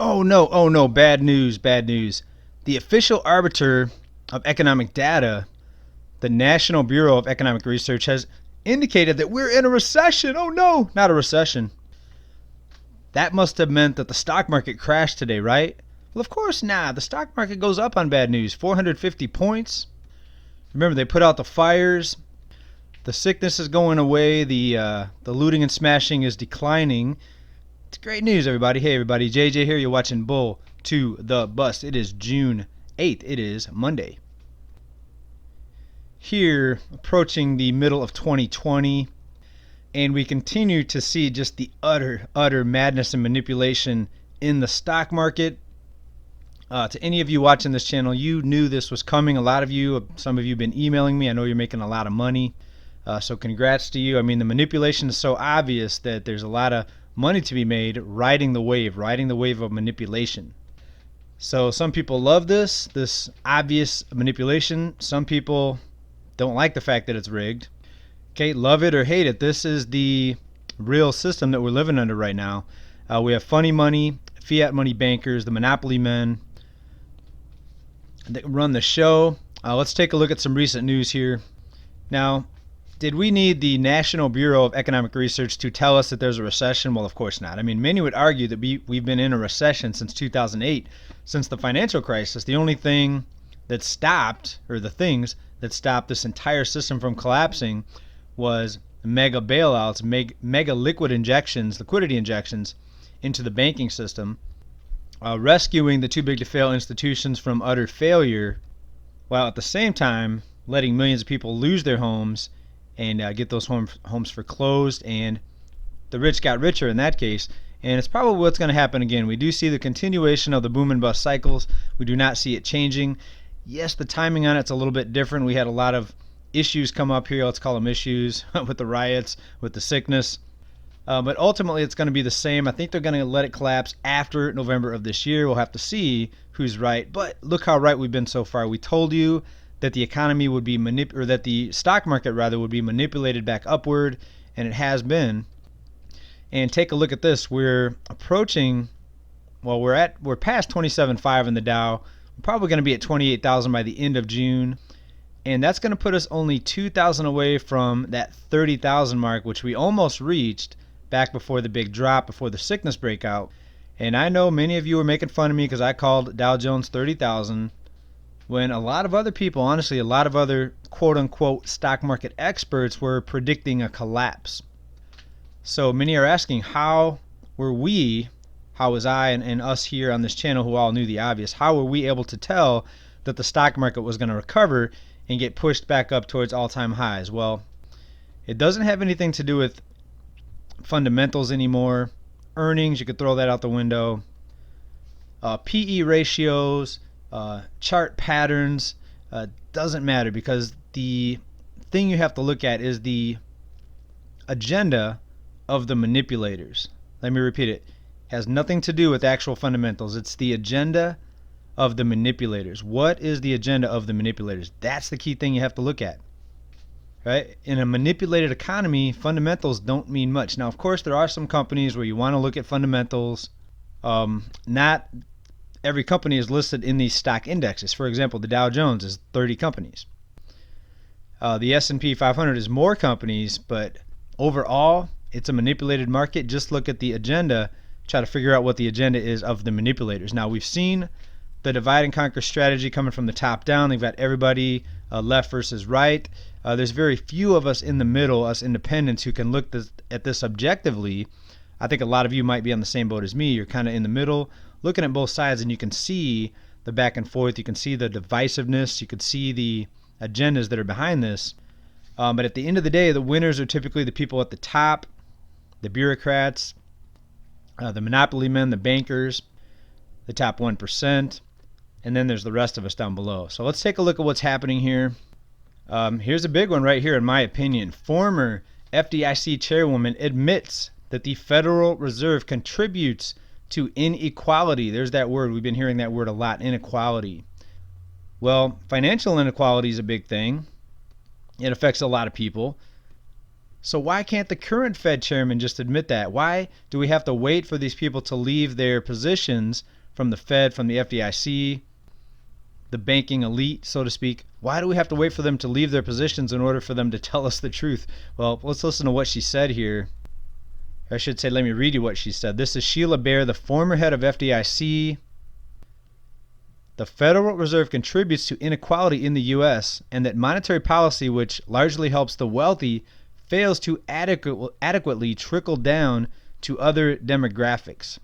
Oh no, bad news, bad news. The official arbiter of economic data, the National Bureau of Economic Research, has indicated that we're in a recession. Oh no, not a recession. That must have meant that the stock market crashed today, right? Well, of course not. The stock market goes up on bad news. 450 points. Remember, they put out the fires. The sickness is going away. The looting and smashing is declining. It's great news, everybody. Hey, everybody. JJ here. You're watching Bull to the Bust. It is June 8th. It is Monday. Here, approaching the middle of 2020, and we continue to see just the utter madness and manipulation in the stock market. To any of you watching this channel, you knew this was coming. A lot of you, some of you have been emailing me. I know you're making a lot of money. So congrats to you. I mean, the manipulation is so obvious that there's a lot of money to be made riding the wave of manipulation. So some people love this obvious manipulation. Some people don't like the fact that it's rigged. Okay, love it or hate it. This is the real system that we're living under right now. We have funny money, fiat money bankers, the monopoly men that run the show. Let's take a look at some recent news here. Now, did we need the National Bureau of Economic Research to tell us that there's a recession? Well, of course not. I mean, many would argue that we've been in a recession since 2008, since the financial crisis. The only thing that stopped, or the things that stopped this entire system from collapsing, was mega bailouts, mega liquidity injections into the banking system, rescuing the too big to fail institutions from utter failure, while at the same time letting millions of people lose their homes and get those homes foreclosed, and the rich got richer in that case. And it's probably what's going to happen again. We do see the continuation of the boom and bust cycles. We do not see it changing. Yes, the timing on it's a little bit different. We had a lot of issues come up here. Let's call them issues with the riots, with the sickness. But ultimately, it's going to be the same. I think they're going to let it collapse after November of this year. We'll have to see who's right. But look how right we've been so far. We told you that the economy would be or that the stock market rather would be manipulated back upward, and it has been. And take a look at this. We're approaching. Well, we're past 27.5 in the Dow. We're probably going to be at 28,000 by the end of June. And that's going to put us only 2,000 away from that 30,000 mark, which we almost reached back before the big drop, before the sickness breakout. And I know many of you were making fun of me because I called Dow Jones 30,000, when a lot of other people, honestly, a lot of other quote-unquote stock market experts were predicting a collapse. So many are asking, how was I and us here on this channel who all knew the obvious, how were we able to tell that the stock market was going to recover and get pushed back up towards all-time highs? Well, it doesn't have anything to do with fundamentals anymore. Earnings, you could throw that out the window. PE ratios, chart patterns, doesn't matter, because the thing you have to look at is the agenda of the manipulators. Let me repeat it. It has nothing to do with actual fundamentals. It's the agenda of the manipulators. What is the agenda of the manipulators? That's the key thing you have to look at. Right? In a manipulated economy, fundamentals don't mean much. Now, of course, there are some companies where you want to look at fundamentals. Not every company is listed in these stock indexes. For example, the Dow Jones is 30 companies. The S&P 500 is more companies, but overall, it's a manipulated market. Just look at the agenda, try to figure out what the agenda is of the manipulators. Now, we've seen the divide and conquer strategy coming from the top down. They've got everybody left versus right. There's very few of us in the middle, us independents, who can look at this objectively. I think a lot of you might be on the same boat as me. You're kind of in the middle, looking at both sides, and you can see the back and forth. You can see the divisiveness. You can see the agendas that are behind this. But at the end of the day, the winners are typically the people at the top, the bureaucrats, the monopoly men, the bankers, the top 1%, and then there's the rest of us down below. So let's take a look at what's happening here. Here's a big one right here, in my opinion. Former FDIC chairwoman admits that the Federal Reserve contributes to inequality. There's that word. We've been hearing that word a lot, inequality. Well, financial inequality is a big thing. It affects a lot of people. So why can't the current Fed chairman just admit that? Why do we have to wait for these people to leave their positions from the Fed, from the FDIC, the banking elite, so to speak? Why do we have to wait for them to leave their positions in order for them to tell us the truth? Well, let's listen to what she said here. I should say, let me read you what she said. This is Sheila Bair, the former head of FDIC. The Federal Reserve contributes to inequality in the U.S., and that monetary policy, which largely helps the wealthy, fails to adequately trickle down to other demographics.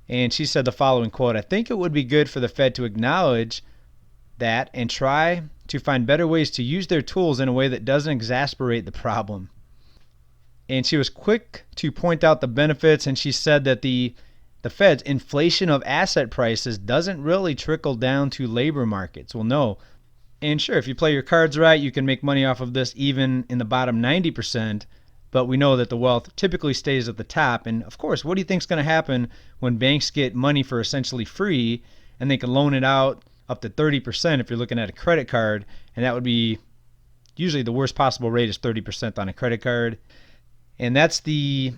And she said the following quote, "I think it would be good for the Fed to acknowledge that and try to find better ways to use their tools in a way that doesn't exasperate the problem." And she was quick to point out the benefits, and she said that the Fed's inflation of asset prices doesn't really trickle down to labor markets. Well, no. And sure, if you play your cards right, you can make money off of this even in the bottom 90%, but we know that the wealth typically stays at the top. And of course, what do you think is going to happen when banks get money for essentially free and they can loan it out up to 30% if you're looking at a credit card? And that would be usually the worst possible rate is 30% on a credit card. And that's the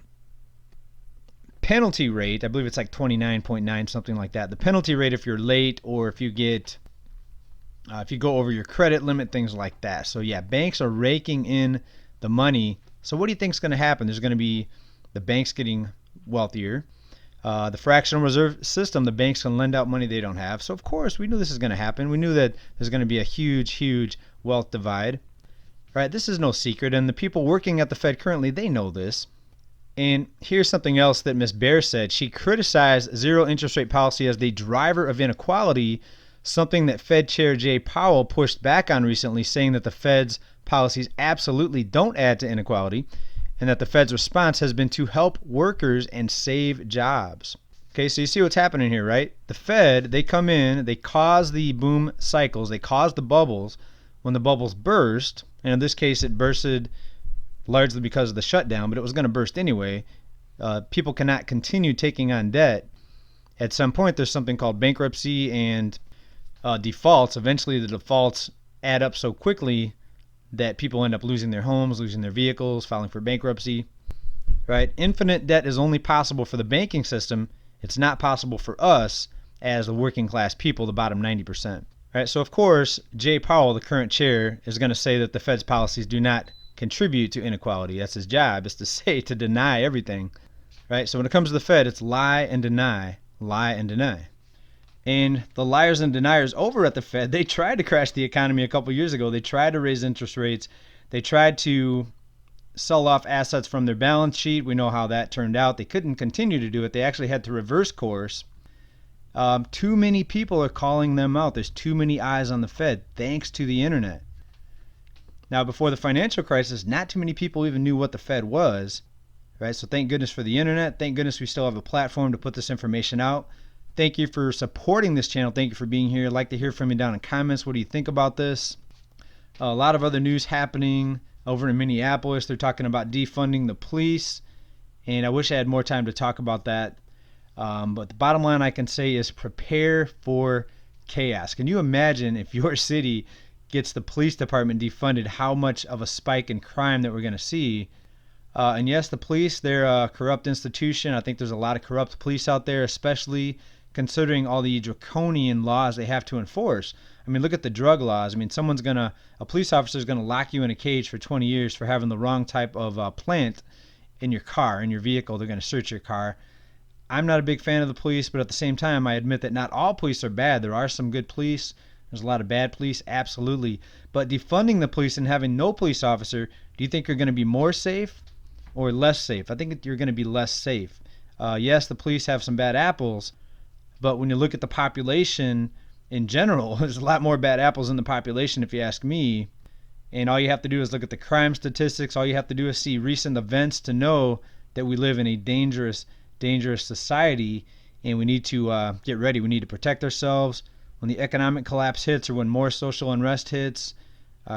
penalty rate. I believe it's like 29.9, something like that. The penalty rate if you're late or if you get if you go over your credit limit, things like that. So yeah, banks are raking in the money. So what do you think is going to happen? There's going to be the banks getting wealthier. The fractional reserve system, the banks can lend out money they don't have. So of course, we knew this is going to happen. We knew that there's going to be a huge wealth divide. Right? This is no secret, and the people working at the Fed currently, they know this. And here's something else that Ms. Bair said. She criticized zero interest rate policy as the driver of inequality, something that Fed Chair Jay Powell pushed back on recently, saying that the Fed's policies absolutely don't add to inequality, and that the Fed's response has been to help workers and save jobs. Okay, so you see what's happening here, right? The Fed, they come in, they cause the boom cycles, they cause the bubbles. When the bubbles burst, and in this case it bursted largely because of the shutdown, but it was going to burst anyway, people cannot continue taking on debt. At some point, there's something called bankruptcy and defaults. Eventually, the defaults add up so quickly that people end up losing their homes, losing their vehicles, filing for bankruptcy. Right? Infinite debt is only possible for the banking system. It's not possible for us as the working class people, the bottom 90%. Right? So, of course, Jay Powell, the current chair, is going to say that the Fed's policies do not contribute to inequality. That's his job, is to say, to deny everything. Right? So when it comes to the Fed, it's lie and deny, lie and deny. And the liars and deniers over at the Fed, they tried to crash the economy a couple years ago. They tried to raise interest rates. They tried to sell off assets from their balance sheet. We know how that turned out. They couldn't continue to do it. They actually had to reverse course. Too many people are calling them out. There's too many eyes on the Fed, thanks to the internet. Now, before the financial crisis, not too many people even knew what the Fed was. Right? So thank goodness for the internet. Thank goodness we still have a platform to put this information out. Thank you for supporting this channel. Thank you for being here. I'd like to hear from you down in comments. What do you think about this? A lot of other news happening over in Minneapolis. They're talking about defunding the police, and I wish I had more time to talk about that. But the bottom line I can say is prepare for chaos. Can you imagine if your city gets the police department defunded, how much of a spike in crime that we're going to see? And yes, the police, they're a corrupt institution. I think there's a lot of corrupt police out there, especially considering all the draconian laws they have to enforce. I mean, look at the drug laws. I mean, a police officer is going to lock you in a cage for 20 years for having the wrong type of plant in your car, in your vehicle. They're going to search your car. I'm not a big fan of the police, but at the same time, I admit that not all police are bad. There are some good police. There's a lot of bad police, absolutely. But defunding the police and having no police officer, do you think you're going to be more safe or less safe? I think you're going to be less safe. Yes, the police have some bad apples, but when you look at the population in general, there's a lot more bad apples in the population, if you ask me. And all you have to do is look at the crime statistics. All you have to do is see recent events to know that we live in a dangerous society, and we need to get ready. We need to protect ourselves. When the economic collapse hits or when more social unrest hits,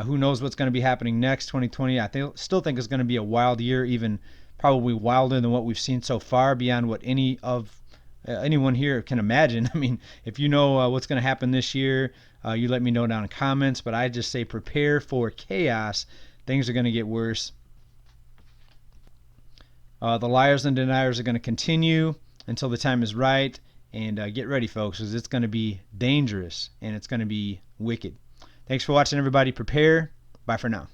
who knows what's going to be happening next. 2020, still think is going to be a wild year, even probably wilder than what we've seen so far, beyond what anyone here can imagine. I mean, if you know what's going to happen this year, you let me know down in comments. But I just say prepare for chaos. Things are going to get worse. The liars and deniers are going to continue until the time is right. And get ready, folks, because it's going to be dangerous and it's going to be wicked. Thanks for watching, everybody. Prepare. Bye for now.